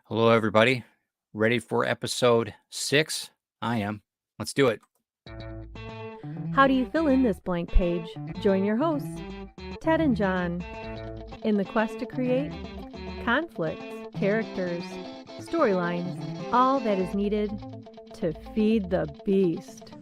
Hello, everybody. Ready for episode 6? I am. Let's do it. How do you fill in this blank page? Join your hosts, Ted and John, in the quest to create conflicts, characters, storylines, all that is needed to feed the beast.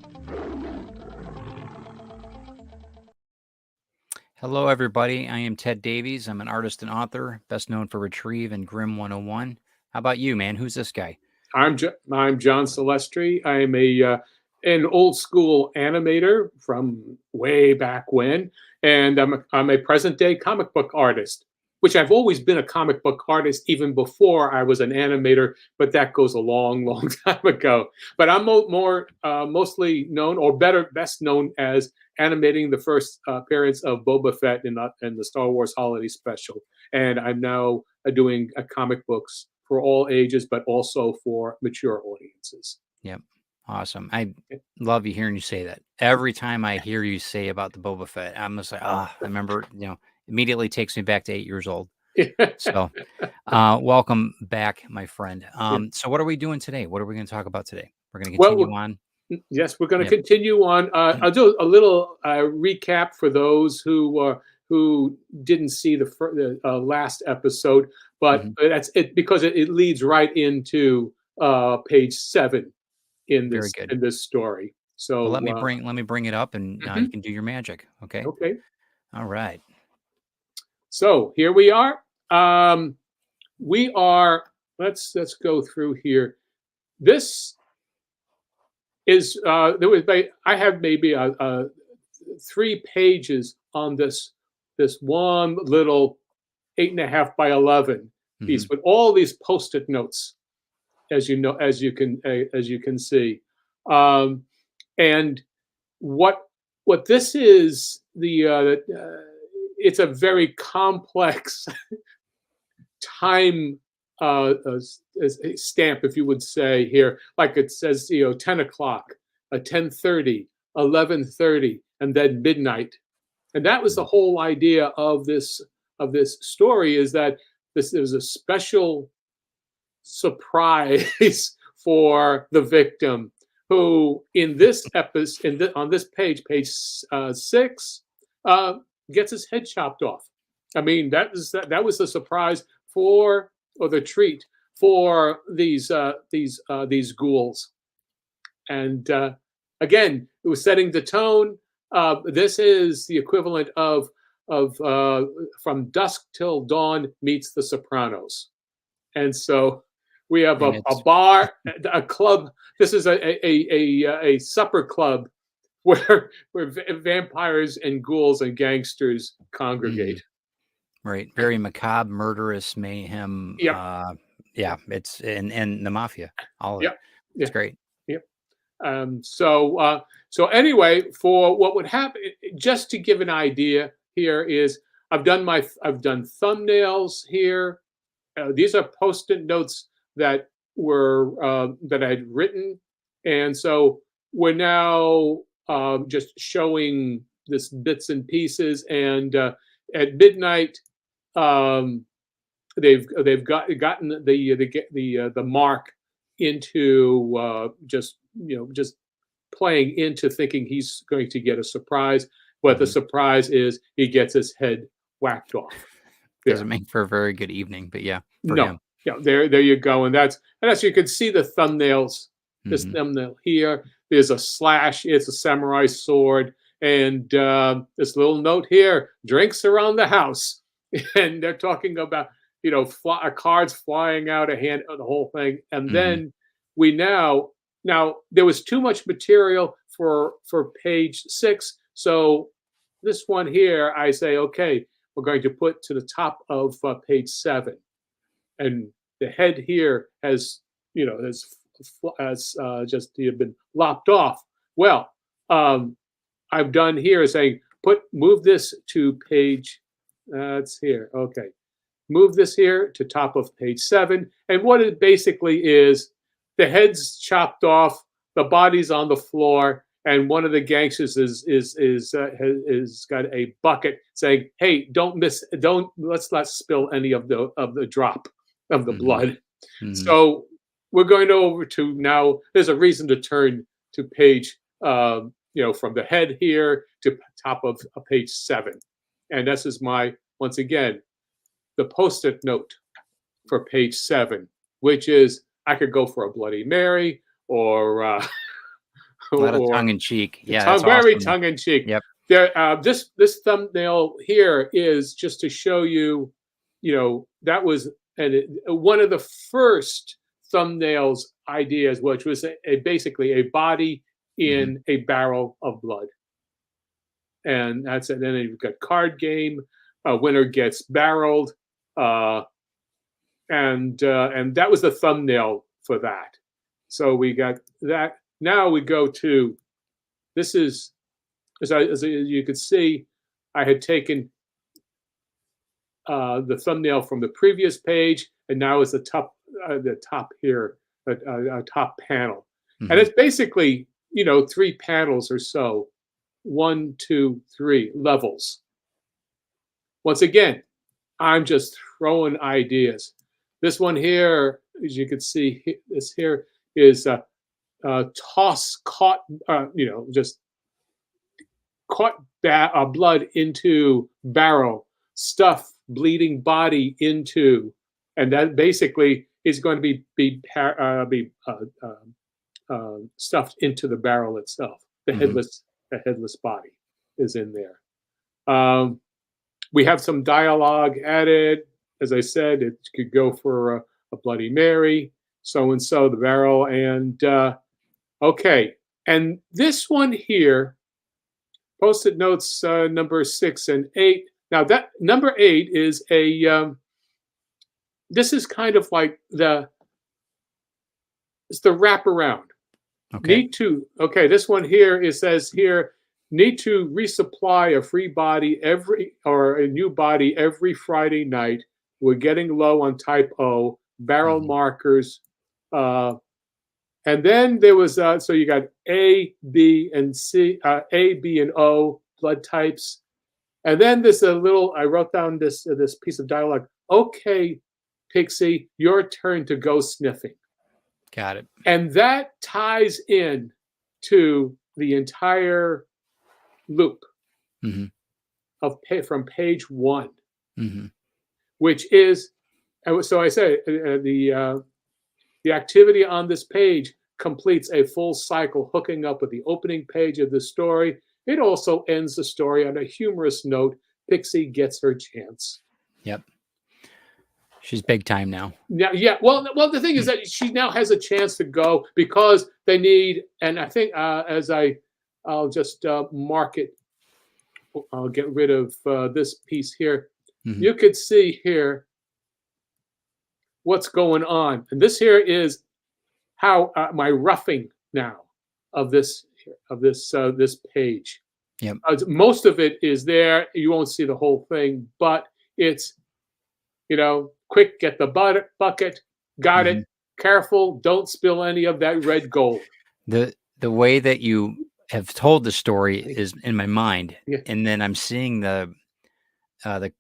Hello, everybody. I am Ted Davies. I'm an artist and author, best known for Retrieve and Grimm 101. How about you, man? Who's this guy? I'm John Celestri. I'm an old school animator from way back when, and I'm a present day comic book artist, which I've always been a comic book artist even before I was an animator, but that goes a long, long time ago. But I'm mostly known, or best known as animating the first appearance of Boba Fett in the Star Wars Holiday Special, and I'm now doing comic books for all ages, but also for mature audiences. Yep. Awesome. I love you hearing you say that. Every time I hear you say about the Boba Fett, I'm just like, I remember, immediately takes me back to 8 years old. So welcome back, my friend. So what are we doing today? What are we going to talk about today? We're going to continue on. Yes, we're going to continue on. I'll do a little recap for those who didn't see the last episode, but that's it because it leads right into page 7 in this story. So let me bring it up, and you can do your magic. Okay. Okay. All right. So here we are. Let's go through here. This is I have maybe 3 pages on this one little 8.5 by 11 piece with all these post-it notes, as you can see, and what this is, it's a very complex time stamp, if you would say here, like it says 10 o'clock, 10:30, 11:30, and then midnight. And that was the whole idea of this story, is that this is a special surprise for the victim, who in this episode, on this page 6, gets his head chopped off. I mean, that was the surprise or the treat for these ghouls. And again, it was setting the tone. This is the equivalent of From Dusk Till Dawn meets The Sopranos. And so we have a bar, a club. This is a supper club where vampires and ghouls and gangsters congregate. Right. Very macabre, murderous mayhem. Yep. It's and the mafia. All of it. It's great. Yep. So anyway, for what would happen, just to give an idea here, is I've done thumbnails here. These are post-it notes that I had written, and so we're now just showing this bits and pieces. And at midnight, they've gotten the mark into just playing into thinking he's going to get a surprise, but the surprise is he gets his head whacked off. Doesn't make for a very good evening, but him. Yeah, there you go, and that's you can see the thumbnails. This thumbnail here, there's a slash. It's a samurai sword, and this little note here: drinks around the house, and they're talking about cards flying out of hand, the whole thing, and then we now there was too much material for page 6, so this one here I say, okay, we're going to put to the top of page 7, and the head here has just been lopped off. Well, I've done here is saying move this to page. It's here. Okay, move this here to top of page 7, and what it basically is, the head's chopped off, the body's on the floor, and one of the gangsters is got a bucket saying, "Hey, let's not spill any of the drop of the blood." Mhm. So we're going over to now. There's a reason to turn to page, from the head here to top of page 7, and this is my once again the post-it note for page 7, which is I could go for a Bloody Mary or A lot of tongue or in cheek. Yeah, that's tongue, very awesome. tongue in cheek. Yep. There, this thumbnail here is just to show you, that was one of the first thumbnails ideas, which was basically a body Mhm. in a barrel of blood, and that's it. Then you've got card game, winner gets barreled, uh, and that was the thumbnail for that. So we got that. Now we go to this is as you could see, I had taken the thumbnail from the previous page, and now is the top here, top panel, and Mhm. it's basically 3 panels or so, 1, 2, 3 levels. Once again, I'm just throwing ideas. This one here, as you can see, this here is toss caught, just caught blood into barrel, stuff bleeding body into, and that basically is going to be stuffed into the barrel itself. Mhm. The headless body is in there. We have some dialogue added. As I said, it could go for a Bloody Mary, so and so, the barrel, and okay. And this one here, post-it notes number 6 and 8. Now that number 8 is this is kind of like it's the wraparound. Okay. Need to, okay, this one here, it says here, need to resupply a free body or a new body every Friday night. We're getting low on type O, barrel Mhm. markers. And then there was, so you got A, B, and C, A, B, and O blood types. And then there's I wrote down this piece of dialogue. Okay, Pixie, your turn to go sniffing. Got it. And that ties in to the entire loop Mhm. from page 1, Mhm. which is, so I say the activity on this page completes a full cycle, hooking up with the opening page of the story. It also ends the story on a humorous note. Pixie gets her chance. Yep. She's big time now. Yeah. Well, the thing is that she now has a chance to go because they need, and I think I'll just mark it. I'll get rid of this piece here. Mhm. You could see here what's going on, and this here is how my roughing now of this this page. Yep. Most of it is there. You won't see the whole thing, but it's quick, get the bucket, got Mhm. it. Careful, don't spill any of that red gold. The way that you have told the story is in my mind, Yeah. and then I'm seeing uh, the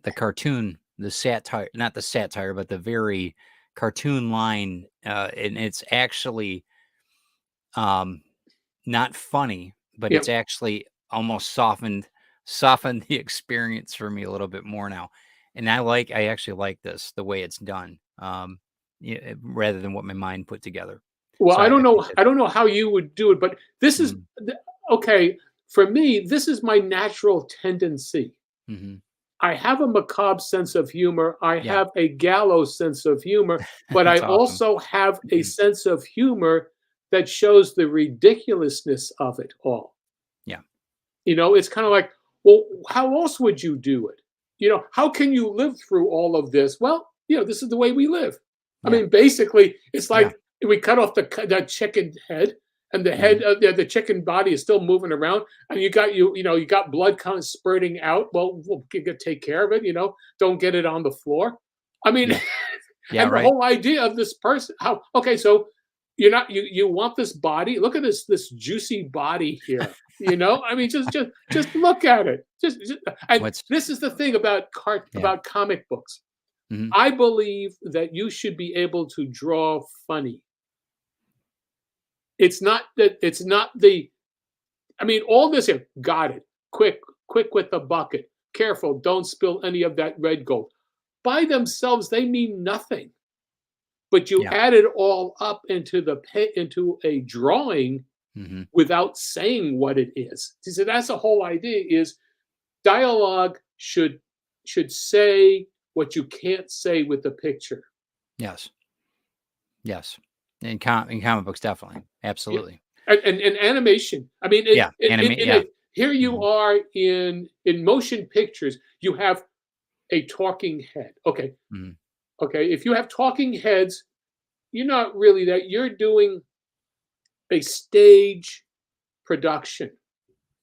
the cartoon, the satire, not the satire, but the very cartoon line, and it's actually um, not funny, but Yeah. it's actually almost softened the experience for me a little bit more now, and I actually like this the way it's done, yeah, rather than what my mind put together. Well, So I I don't think know. that I don't know how you would do it, but this is mm, okay for me. This is my natural tendency. mhm. I have a macabre sense of humor. I Yeah, have a gallows sense of humor, but I that's awesome. also have a sense of humor that shows the ridiculousness of it all. Yeah, It's kind of like, well, how else would you do it? How can you live through all of this? Well, this is the way we live. I yeah, mean, basically, it's yeah, like we cut off the chicken head, and the head mhm, of the chicken body is still moving around, and you got blood kind of spurting out. Well, we'll take care of it. Don't get it on the floor. I mean, yeah, yeah, and the right. whole idea of this person, how okay, so you're not you want this body? Look at this juicy body here. I mean, just look at it. And What's this is the thing about yeah, comic books. Mhm. I believe that you should be able to draw funny. It's not the I mean, all this here, got it. Quick, quick with the bucket. Careful, don't spill any of that red gold. By themselves, they mean nothing. But you Yeah. add it all up into a drawing Mhm. without saying what it is. So that's the whole idea is dialogue should say what you can't say with the picture. Yes. Yes. In comic books, definitely. Yeah. Absolutely. And animation. I mean, Yeah. Anime in yeah. a here you Mhm. are in motion pictures. You have a talking head. Okay, Mhm. okay. If you have talking heads, you're not really that. You're doing a stage production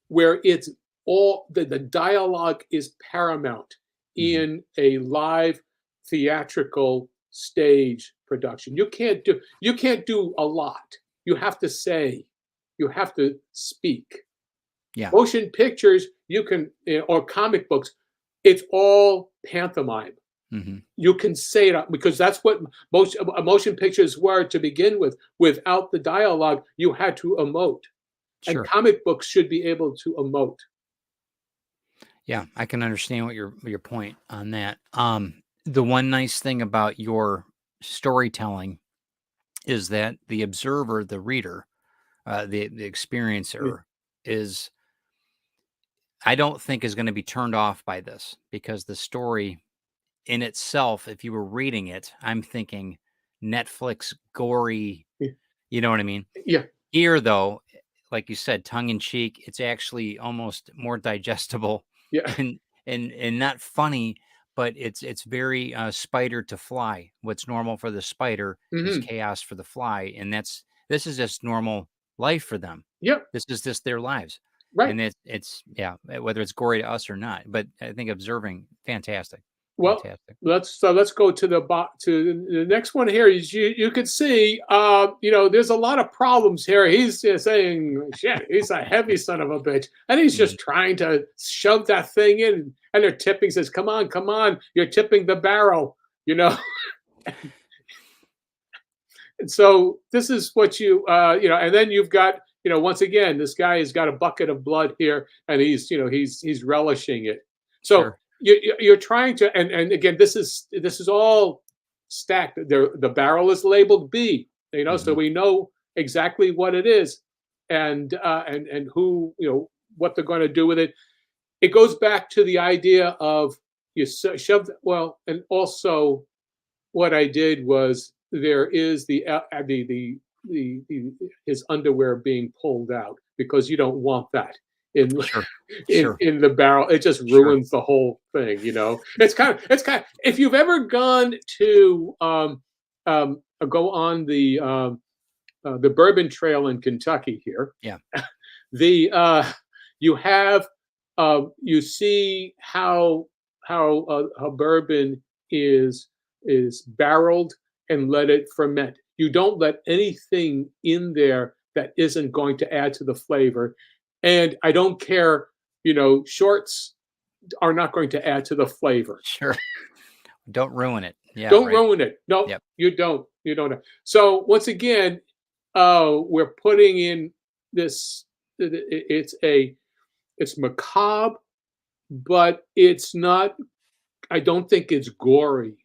where it's all the dialogue is paramount Mhm. in a live theatrical stage production. You can't do a lot. You have to say, you have to speak. Yeah. Motion pictures, you can or comic books, it's all pantomime. Mhm. You can say it because that's what most motion pictures were to begin with. Without the dialogue, you had to emote, and Sure. comic books should be able to emote. Yeah, I can understand what your point on that. The one nice thing about your storytelling is that the observer, the reader, the Yeah. experiencer is I don't think is going to be turned off by this because the story in itself, if you were reading it, I'm thinking Netflix gory, you know what I mean? Yeah. Here though, like you said, tongue in cheek, it's actually almost more digestible Yeah. and and not funny, but it's very spider to fly. What's normal for the spider is Mhm. chaos for the fly, and this is just normal life for them. Yep. This is just their lives. Right. And it's yeah, whether it's gory to us or not. But I think observing, fantastic. Well, Fantastic. let's go to to the next one here. Is you could see, there's a lot of problems here. He's just saying, shit, he's a heavy son of a bitch, and he's Mhm. just trying to shove that thing in, and they're tipping. Says, come on, you're tipping the barrel, you know. And so this is what and then you've got, once again, this guy has got a bucket of blood here, and he's relishing it. So Sure. you're trying to, and again, this is all stacked. The barrel is labeled B, so Mhm. we know exactly what it is, and who, what they're going to do with it. It goes back to the idea of shove. Well, and also what I did was there is the his underwear being pulled out because you don't want that in Sure. Sure. in the barrel. It just Sure. ruins the whole thing. It's kind of if you've ever gone to go on the Bourbon Trail in Kentucky here, Yeah. the you have you see how bourbon is barreled and let it ferment. You don't let anything in there that isn't going to add to the flavor. And I don't care, shorts are not going to add to the flavor. Sure. Don't ruin it. Yeah, Don't right. ruin it. No, Yep. you don't. You don't. So once again, we're putting in this. It's macabre, but it's not. I don't think it's gory.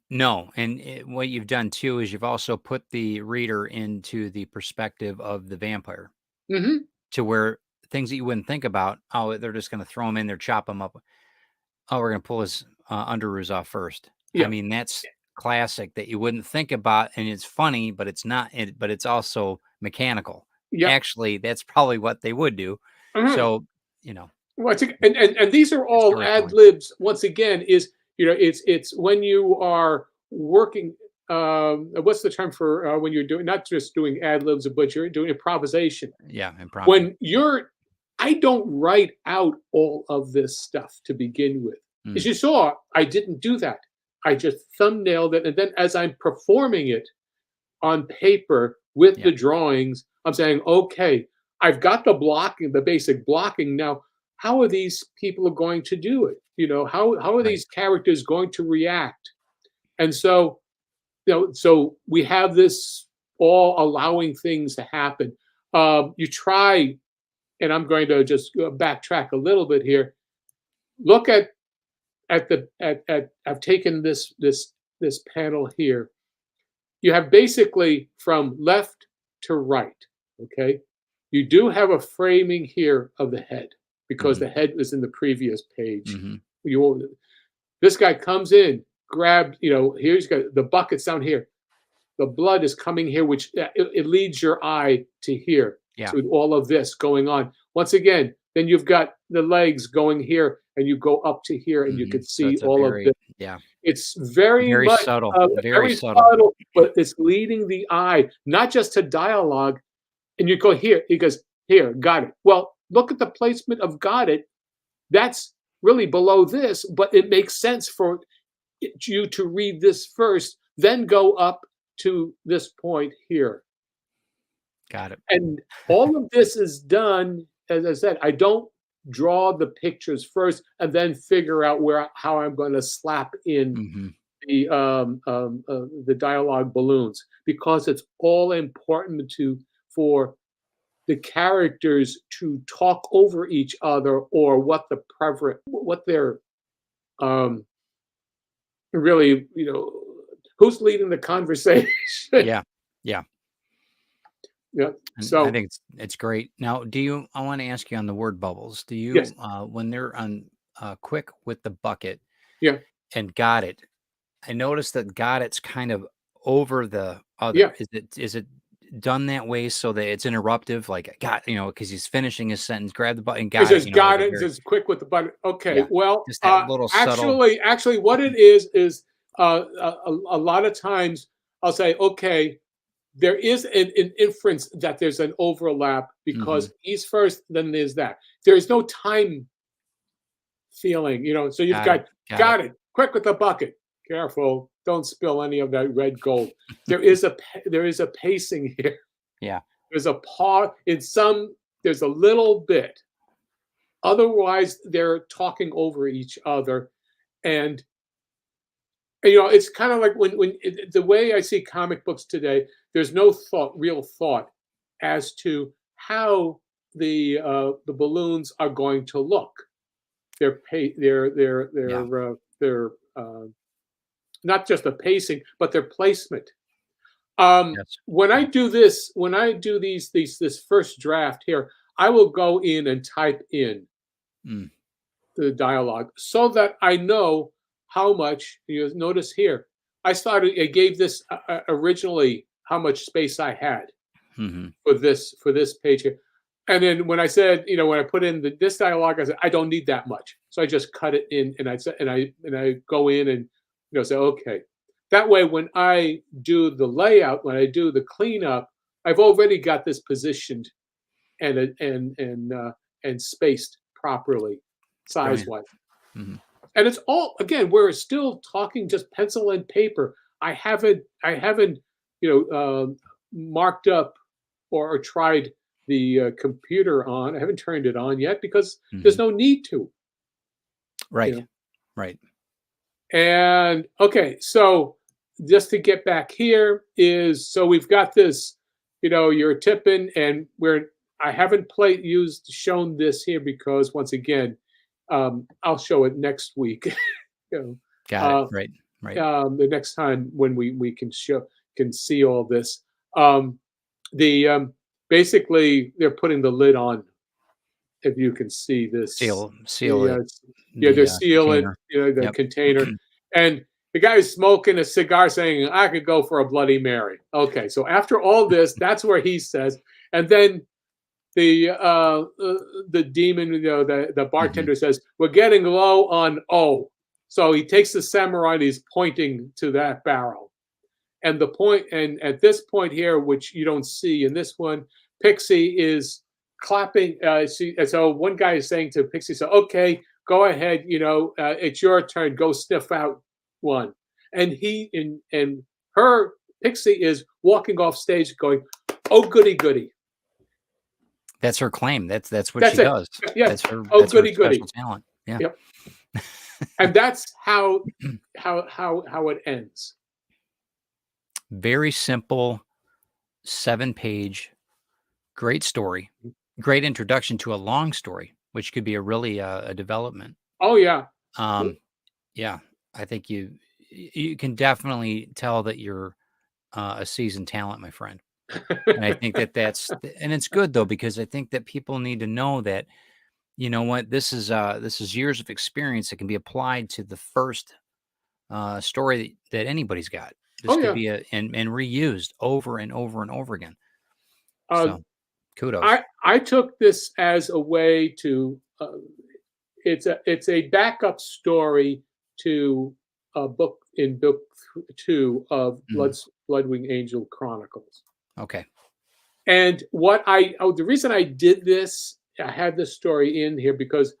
No, and what you've done too is you've also put the reader into the perspective of the vampire Hmm. to where things that you wouldn't think about, oh, they're just going to throw him in there, chop him up. Oh, we're going to pull his underoos off first. I Yeah. mean, that's classic that you wouldn't think about, and it's funny, but it's not. But it's also mechanical. Yeah. Actually, that's probably what they would do. Mhm. So, you know, And these are all ad storytelling. libs. Once again, is it's when you are working. What's the term for when you're doing not just doing ad libs, but you're doing improvisation. Yeah, improv. When you're, I don't write out all of this stuff to begin with. As Mm, you saw, I didn't do that. I just thumbnailed it, and then as I'm performing it on paper with yeah, the drawings, I'm saying, okay, I've got the blocking, the basic blocking. Now, how are these people going to do it? How are Right. these characters going to react? And so, so we have this all allowing things to happen. You try, and I'm going to just backtrack a little bit here. Look at I've taken this panel here. You have basically from left to right. Okay, you do have a framing here of the head because Mhm. the head was in the previous page. Mhm. This guy comes in, grabbed. Here's got the buckets down here. The blood is coming here, which it leads your eye to here, Yeah. to all of this going on. Once again, then you've got the legs going here, and you go up to here, and you Mhm. can So see it's a all of this. very, yeah, It's very very much subtle, very very subtle. subtle, but it's leading the eye, not just to dialogue. And you go here, he goes, here, got it. Well, look at the placement of got it. That's really below this, but it makes sense for you to read this first, then go up to this point here. Got it. And all of this is done, as I said, I don't draw the pictures first and then figure out how I'm going to slap in Mhm. the dialogue balloons, because it's all important for the characters to talk over each other, or what they're um, really, who's leading the conversation. Yeah. Yeah. Yeah. And I So think it's great. Now, I want to ask you on the word bubbles. Do yes, you, when they're on quick with the bucket yeah, and got it, I noticed that got it's kind of over the yeah. other. Is it done that way so that it's interruptive? Like got, because he's finishing his sentence, grab the button, It got it, says like got a it. It very, says quick with the button. Okay. yeah, Well, just that little subtle. actually, what it is a lot of times I'll say, okay, there is an inference that there's an overlap Hmm. because he's first, then there's that. There is no time feeling, So you've Got it. Got it. got it. Quick with the bucket. Careful, don't spill any of that red gold. There is a pacing here. Yeah. There's a pause in some. There's a little bit. Otherwise, they're talking over each other, and it's kind of like the way I see comic books today. There's no real thought, as to how the balloons are going to look. They're pa- Yeah. they're not just the pacing, but their placement. Yes. When I do this first draft here, I will go in and type in Mm. the dialogue so that I know how much. You notice here, I gave this originally how much space I had Hmm. for this page here. And then when I said, when I put in this dialogue, I said I don't need that much, so I just cut it in, and I go in and say okay. That way, when I do the layout, when I do the cleanup, I've already got this positioned and spaced properly, size Brilliant. wise. Hmm. And it's all, again, we're still talking just pencil and paper. I haven't marked up or tried the computer on. I haven't turned it on yet because there's Hmm. no need to. You Right. know. Right. And okay, so just to get back here is, so we've got this, you're tipping, and I haven't shown this here because once again, I'll show it next week. you Got it. uh, Right. Right. the next time when we can see all this. The Basically they're putting the lid on. If you can see this, Seal the it. they're The sealing, container. the Yep. container, and the guy's smoking a cigar, saying, "I could go for a Bloody Mary." Okay, so after all this, that's where he says, and then the demon, the Hmm. bartender says, "We're getting low on O." So he takes the samurai and he's pointing to that barrel. And at this point here, which you don't see in this one, Pixie is clapping. So one guy is saying to Pixie, "So okay, go ahead. It's your turn. Go sniff out one." And her Pixie is walking off stage, going, "Oh goody goody." That's her claim. That's what That's she it. does. Yes. That's her Oh that's her goody special goody. talent. Yeah. Yep. And that's how it ends. Very simple, 7-page, great story, great introduction to a long story, which could be a really a development. Oh yeah. Um, yeah, I think you can definitely tell that you're a seasoned talent, my friend. And I think that and it's good though, because I think that people need to know that, you know what, this is years of experience that can be applied to the first story that anybody's got. This Oh could yeah. be and reused over and over and over again. Uh, So kudos. I took this as a way to. It's a backup story to a book in book 2 of Mhm. Bloodwing Angel Chronicles. Okay. And the reason I did this, I had this story in here because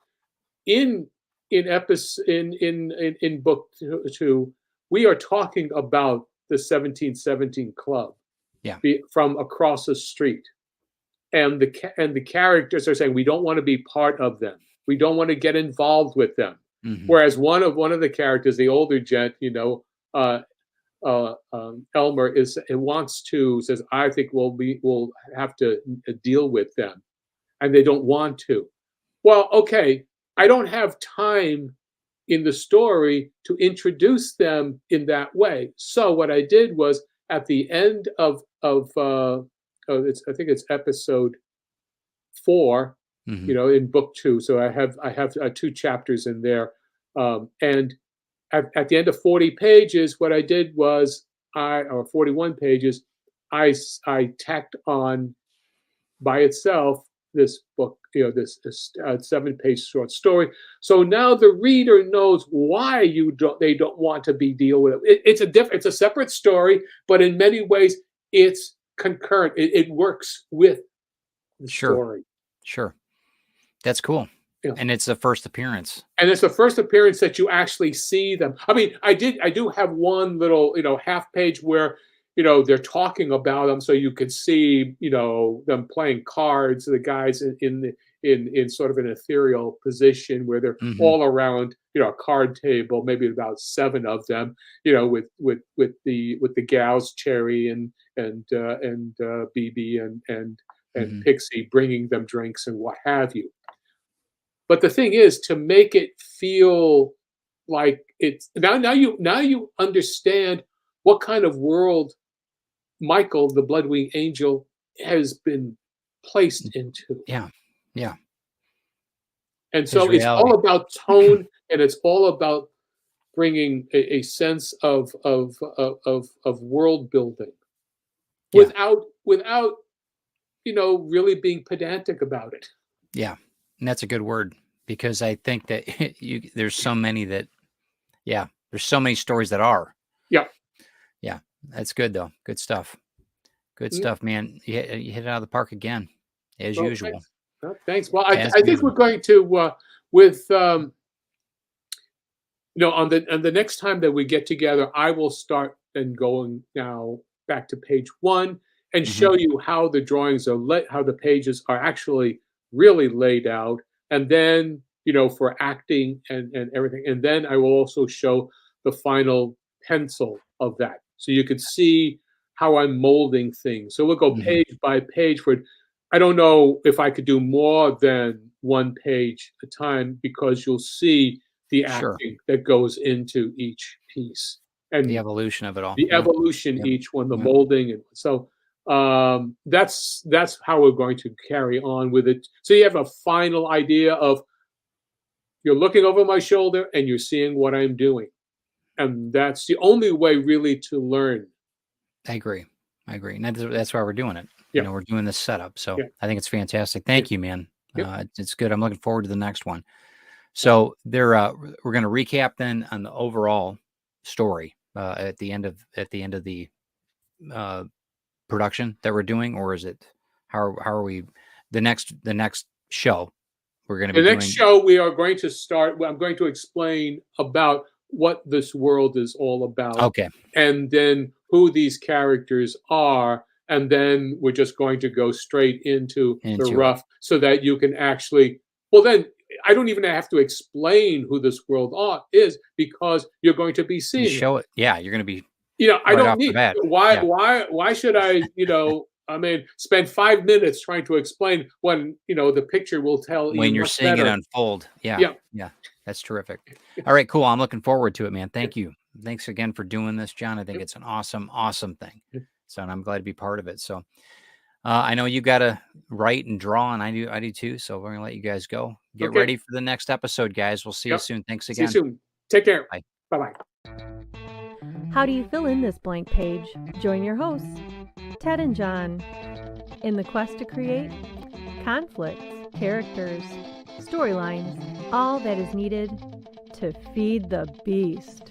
in in book 2, we are talking about the 1717 Club Yeah. from across the street, and the characters are saying we don't want to be part of them. We don't want to get involved with them. Mhm. Whereas one of the characters, the older gent, uh, Elmer wants to says, I think we'll have to deal with them, and they don't want to. Well, okay, I don't have time in the story to introduce them in that way. So what I did was at the end I think it's episode 4, Mhm. in book 2. So I have 2 chapters in there, and at the end of 40 pages, what I did was or 41 pages, I tacked on by itself this book, this 7-page short story. So now the reader knows why they don't want to be deal with it. It's a separate story, but in many ways it's concurrent. It works with the Sure. story. Sure. That's cool. Yeah. And it's the first appearance. And it's the first appearance that you actually see them. I mean, I do have one little, half page where, they're talking about them, so you could see, them playing cards. The guys in sort of an ethereal position where they're Mhm. all around, a card table, maybe about 7 of them, with the gals, Cherry and BB and Mhm. Pixie, bringing them drinks and what have you. But the thing is, to make it feel like it's now you understand what kind of world Michael, the Bloodwing Angel, has been placed into. Yeah. Yeah. And His so it's reality. all about tone, and it's all about bringing a sense of world building Yeah. without really being pedantic about it. Yeah. And that's a good word, because I think that there's so many that, yeah, there's so many stories that are. Yeah. Yeah. That's good though. Good stuff. Good Mm. stuff, man. You hit it out of the park again, as Well, usual. thanks. Thanks. Well, As I think we're usual. going to with on the next time that we get together, I will start and going now back to page 1 and Mhm. show you how the drawings are how the pages are actually really laid out, and then for acting and everything, and then I will also show the final pencil of that, so you can see how I'm molding things. So we'll go Mhm. page by page for. I don't know if I could do more than 1 page a time, because you'll see the Sure. acting that goes into each piece The and evolution of it all. the Yep. evolution, Yep. each one, the Yep. molding. And so that's how we're going to carry on with it. So you have a final idea of, you're looking over my shoulder and you're seeing what I'm doing. And that's the only way really to learn. I agree. I agree. And that's why we're doing it. Yeah. We're doing this setup. So Yeah. I think it's fantastic. Yeah. Thank you, man. Yep. It's good. I'm looking forward to the next one. So we're going to recap then on the overall story at the end of the uh, production that we're doing, or is it how are we the next show we're going to The be next doing? show we are going to start. I'm going to explain about what this world is all about, Okay. and then who these characters are, and then we're just going to go straight into the Into it. rough, so that you can actually. Well, then I don't even have to explain who this world is because you're going to be You seeing it. show it. Yeah, you're gonna be I right don't off the need bat. why Yeah. why should I, I mean, spend 5 minutes trying to explain when, the picture will tell you When you're much seeing it better. unfold. Yeah. Yeah. Yeah. That's terrific. All right, cool. I'm looking forward to it, man. Thank you. Thanks again for doing this, John. I think Yep. it's an awesome, awesome thing. Yep. So, and I'm glad to be part of it. So, I know you got to write and draw, and I do too. So we're gonna let you guys go. Get Okay. ready for the next episode, guys. We'll see you Yep. soon. Thanks See you again. soon. Take care. Bye. Bye-bye. How do you fill in this blank page? Join your hosts, Ted and John, in the quest to create conflicts, characters, storylines, all that is needed to feed the beast.